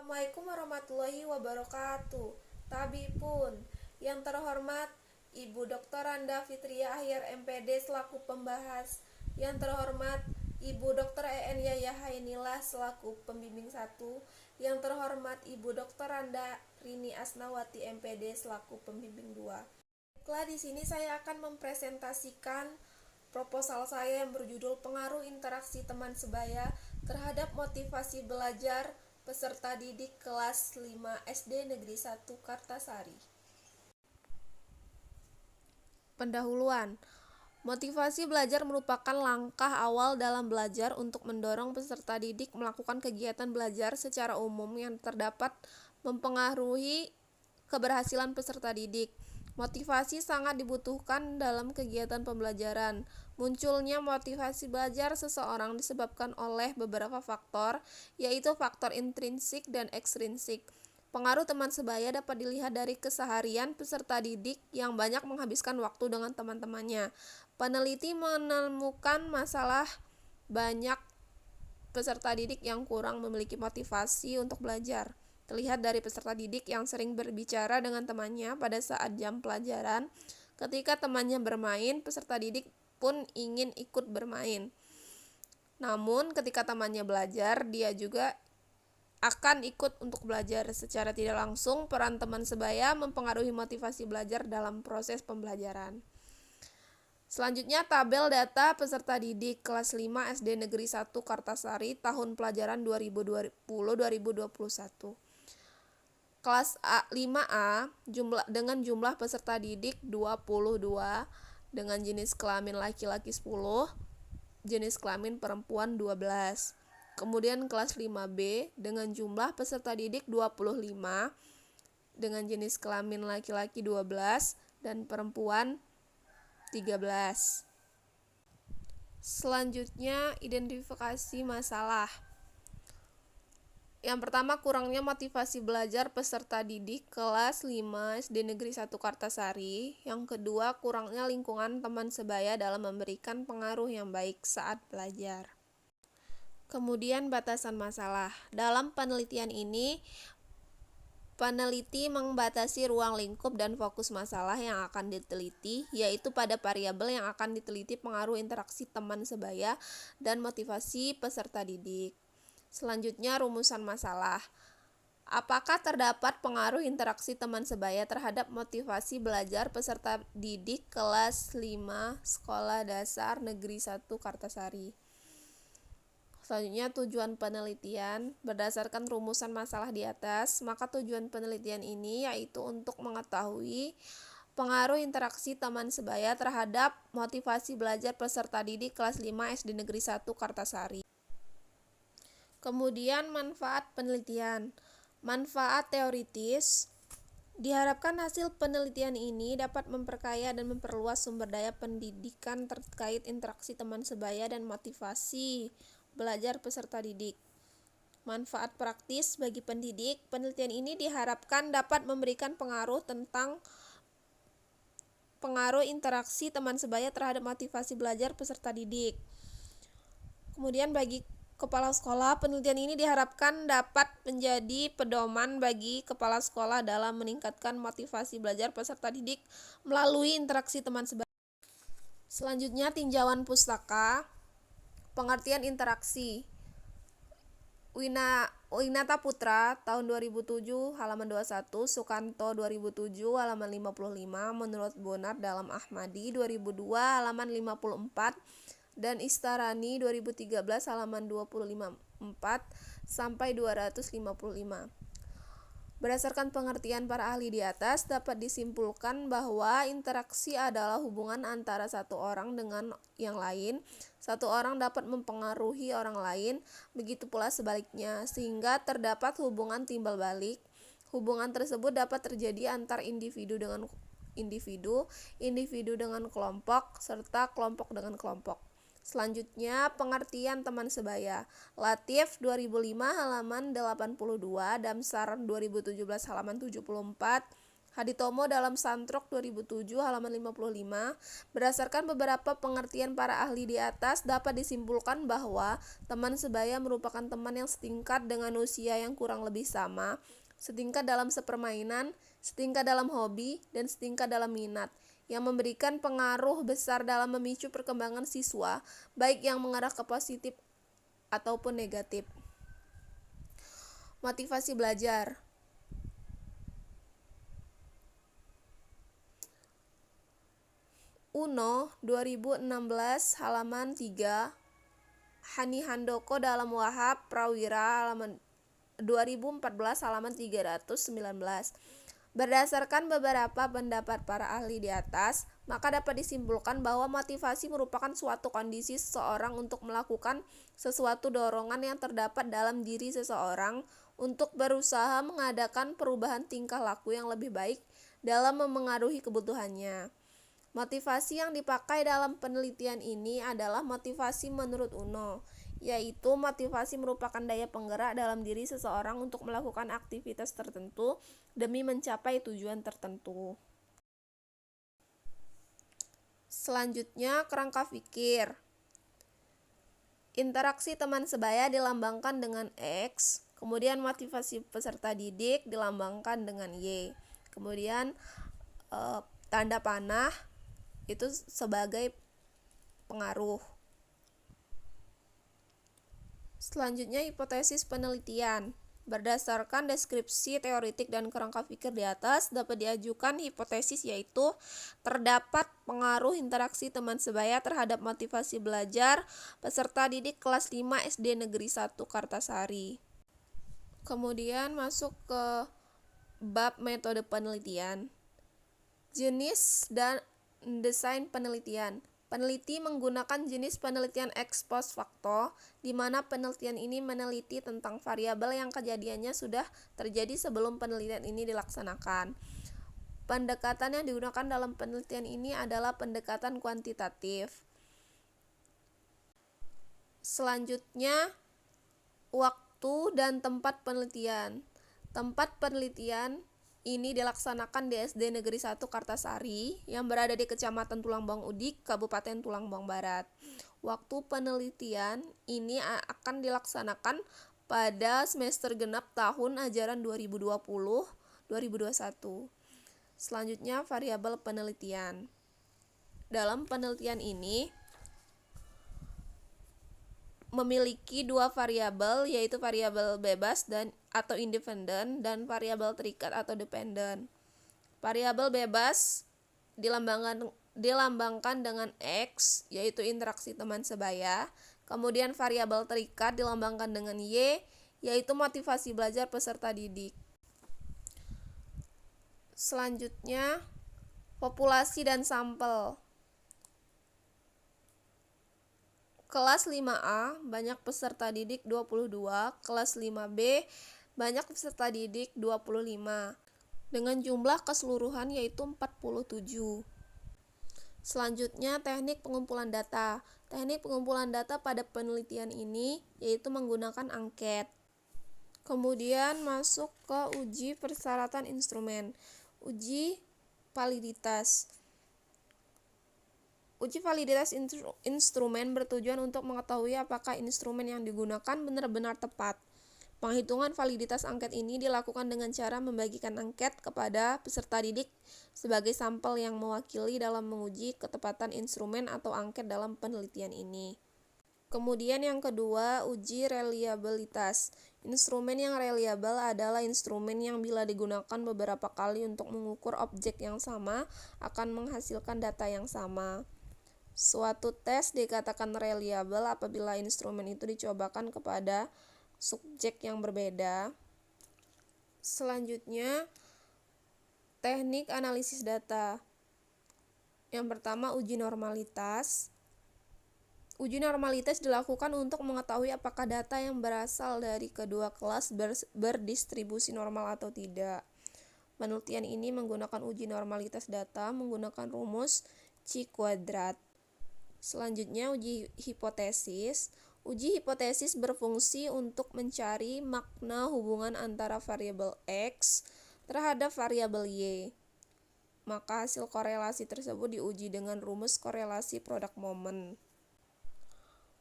Assalamualaikum warahmatullahi wabarakatuh. Tabipun, yang terhormat Ibu Dr. Randa Fitria Ahyar MPD selaku pembahas, yang terhormat Ibu Dr. EN Yaya Hainilah selaku pembimbing 1, yang terhormat Ibu Dr. Randa Rini Asnawati MPD selaku pembimbing 2. Baiklah, di sini saya akan mempresentasikan proposal saya yang berjudul Pengaruh Interaksi Teman Sebaya terhadap Motivasi Belajar Peserta Didik kelas 5 SD Negeri 1 Kartasari. Pendahuluan. Motivasi belajar merupakan langkah awal dalam belajar untuk mendorong peserta didik melakukan kegiatan belajar secara umum yang terdapat mempengaruhi keberhasilan peserta didik. Motivasi sangat dibutuhkan dalam kegiatan pembelajaran. Munculnya motivasi belajar seseorang disebabkan oleh beberapa faktor, yaitu faktor intrinsik dan ekstrinsik. Pengaruh teman sebaya dapat dilihat dari keseharian peserta didik yang banyak menghabiskan waktu dengan teman-temannya. Peneliti menemukan masalah banyak peserta didik yang kurang memiliki motivasi untuk belajar. Terlihat dari peserta didik yang sering berbicara dengan temannya pada saat jam pelajaran. Ketika temannya bermain, peserta didik pun ingin ikut bermain. Namun, ketika temannya belajar, dia juga akan ikut untuk belajar. Secara tidak langsung, peran teman sebaya mempengaruhi motivasi belajar dalam proses pembelajaran. Selanjutnya, tabel data peserta didik kelas 5 SD Negeri 1 Kartasari tahun pelajaran 2020-2021. Kelas 5A dengan jumlah peserta didik 22, dengan jenis kelamin laki-laki 10, jenis kelamin perempuan 12. Kemudian kelas 5B dengan jumlah peserta didik 25, dengan jenis kelamin laki-laki 12 dan perempuan 13. Selanjutnya, identifikasi masalah. Yang pertama, kurangnya motivasi belajar peserta didik kelas 5 SD Negeri 1 Kartasari. Yang kedua, kurangnya lingkungan teman sebaya dalam memberikan pengaruh yang baik saat belajar. Kemudian, batasan masalah. Dalam penelitian ini, peneliti membatasi ruang lingkup dan fokus masalah yang akan diteliti, yaitu pada variabel yang akan diteliti pengaruh interaksi teman sebaya dan motivasi peserta didik. Selanjutnya, rumusan masalah. Apakah terdapat pengaruh interaksi teman sebaya terhadap motivasi belajar peserta didik kelas 5 Sekolah Dasar Negeri 1 Kartasari? Selanjutnya, tujuan penelitian. Berdasarkan rumusan masalah di atas, maka tujuan penelitian ini yaitu untuk mengetahui pengaruh interaksi teman sebaya terhadap motivasi belajar peserta didik kelas 5 SD Negeri 1 Kartasari. Kemudian, manfaat penelitian. Manfaat teoritis. Diharapkan hasil penelitian ini dapat memperkaya dan memperluas sumber daya pendidikan terkait interaksi teman sebaya dan motivasi belajar peserta didik. Manfaat praktis bagi pendidik. Penelitian ini diharapkan dapat memberikan pengaruh tentang pengaruh interaksi teman sebaya terhadap motivasi belajar peserta didik. Kemudian, bagi kepala sekolah, penelitian ini diharapkan dapat menjadi pedoman bagi kepala sekolah dalam meningkatkan motivasi belajar peserta didik melalui interaksi teman sebaya. Selanjutnya, tinjauan pustaka. Pengertian interaksi. Winata Putra tahun 2007 halaman 21, Sukanto 2007 halaman 55, menurut Bonar dalam Ahmadi 2002 halaman 54, dan Istarani 2013 halaman 254 sampai 255. Berdasarkan pengertian para ahli di atas, dapat disimpulkan bahwa interaksi adalah hubungan antara satu orang dengan yang lain. Satu orang dapat mempengaruhi orang lain, begitu pula sebaliknya, sehingga terdapat hubungan timbal balik. Hubungan tersebut dapat terjadi antar individu dengan individu, individu dengan kelompok, serta kelompok dengan kelompok. Selanjutnya, pengertian teman sebaya. Latif 2005 halaman 82, Damsar 2017 halaman 74, Haditomo dalam Santrok 2007 halaman 55, berdasarkan beberapa pengertian para ahli di atas dapat disimpulkan bahwa teman sebaya merupakan teman yang setingkat dengan usia yang kurang lebih sama, setingkat dalam sepermainan, setingkat dalam hobi, dan setingkat dalam minat, yang memberikan pengaruh besar dalam memicu perkembangan siswa, baik yang mengarah ke positif ataupun negatif. Motivasi belajar. Uno 2016 halaman 3, Hani Handoko dalam Wahab Prawira halaman 2014 halaman 319. Berdasarkan beberapa pendapat para ahli di atas, maka dapat disimpulkan bahwa motivasi merupakan suatu kondisi seseorang untuk melakukan sesuatu dorongan yang terdapat dalam diri seseorang untuk berusaha mengadakan perubahan tingkah laku yang lebih baik dalam memengaruhi kebutuhannya. Motivasi yang dipakai dalam penelitian ini adalah motivasi menurut Uno, yaitu motivasi merupakan daya penggerak dalam diri seseorang untuk melakukan aktivitas tertentu demi mencapai tujuan tertentu. Selanjutnya, kerangka pikir. Interaksi teman sebaya dilambangkan dengan X, kemudian motivasi peserta didik dilambangkan dengan Y. Kemudian tanda panah itu sebagai pengaruh. Selanjutnya, hipotesis penelitian. Berdasarkan deskripsi teoritik dan kerangka pikir di atas, dapat diajukan hipotesis yaitu terdapat pengaruh interaksi teman sebaya terhadap motivasi belajar peserta didik kelas 5 SD Negeri 1 Kartasari. Kemudian masuk ke bab metode penelitian. Jenis dan desain penelitian. Peneliti menggunakan jenis penelitian ex post facto, di mana penelitian ini meneliti tentang variabel yang kejadiannya sudah terjadi sebelum penelitian ini dilaksanakan. Pendekatan yang digunakan dalam penelitian ini adalah pendekatan kuantitatif. Selanjutnya, waktu dan tempat penelitian. Tempat penelitian ini dilaksanakan di SD Negeri 1 Kartasari yang berada di Kecamatan Tulangbang Udik, Kabupaten Tulangbang Barat. Waktu penelitian ini akan dilaksanakan pada semester genap tahun ajaran 2020-2021. Selanjutnya, variabel penelitian. Dalam penelitian ini memiliki dua variabel, yaitu variabel bebas atau independen dan variabel terikat atau dependen. Variabel bebas dilambangkan dengan X, yaitu interaksi teman sebaya. Kemudian variabel terikat dilambangkan dengan Y, yaitu motivasi belajar peserta didik. Selanjutnya, populasi dan sampel. Kelas 5A banyak peserta didik 22, kelas 5B banyak peserta didik 25, dengan jumlah keseluruhan yaitu 47. Selanjutnya, teknik pengumpulan data. Teknik pengumpulan data pada penelitian ini yaitu menggunakan angket. Kemudian masuk ke uji persyaratan instrumen. Uji validitas. Uji validitas instrumen bertujuan untuk mengetahui apakah instrumen yang digunakan benar-benar tepat. Penghitungan validitas angket ini dilakukan dengan cara membagikan angket kepada peserta didik sebagai sampel yang mewakili dalam menguji ketepatan instrumen atau angket dalam penelitian ini. Kemudian yang kedua, uji reliabilitas. Instrumen yang reliable adalah instrumen yang bila digunakan beberapa kali untuk mengukur objek yang sama akan menghasilkan data yang sama. Suatu tes dikatakan reliable apabila instrumen itu dicobakan kepada subjek yang berbeda. Selanjutnya, teknik analisis data. Yang pertama, uji normalitas. Uji normalitas dilakukan untuk mengetahui apakah data yang berasal dari kedua kelas berdistribusi normal atau tidak. Penelitian ini menggunakan uji normalitas data menggunakan rumus C². Selanjutnya, uji hipotesis. Uji hipotesis berfungsi untuk mencari makna hubungan antara variabel X terhadap variabel Y. maka hasil korelasi tersebut diuji dengan rumus korelasi produk momen.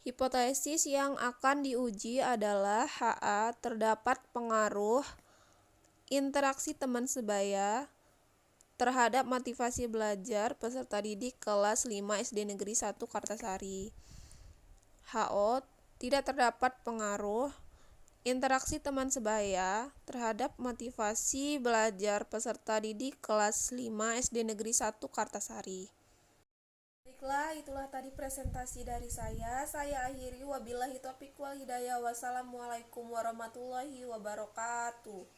Hipotesis yang akan diuji adalah HA terdapat pengaruh interaksi teman sebaya terhadap motivasi belajar peserta didik kelas 5 SD Negeri 1 Kartasari. HO tidak terdapat pengaruh interaksi teman sebaya terhadap motivasi belajar peserta didik kelas 5 SD Negeri 1 Kartasari. Baiklah, itulah tadi presentasi dari saya. Saya akhiri, wabillahi taufiq wal hidayah. Wassalamualaikum warahmatullahi wabarakatuh.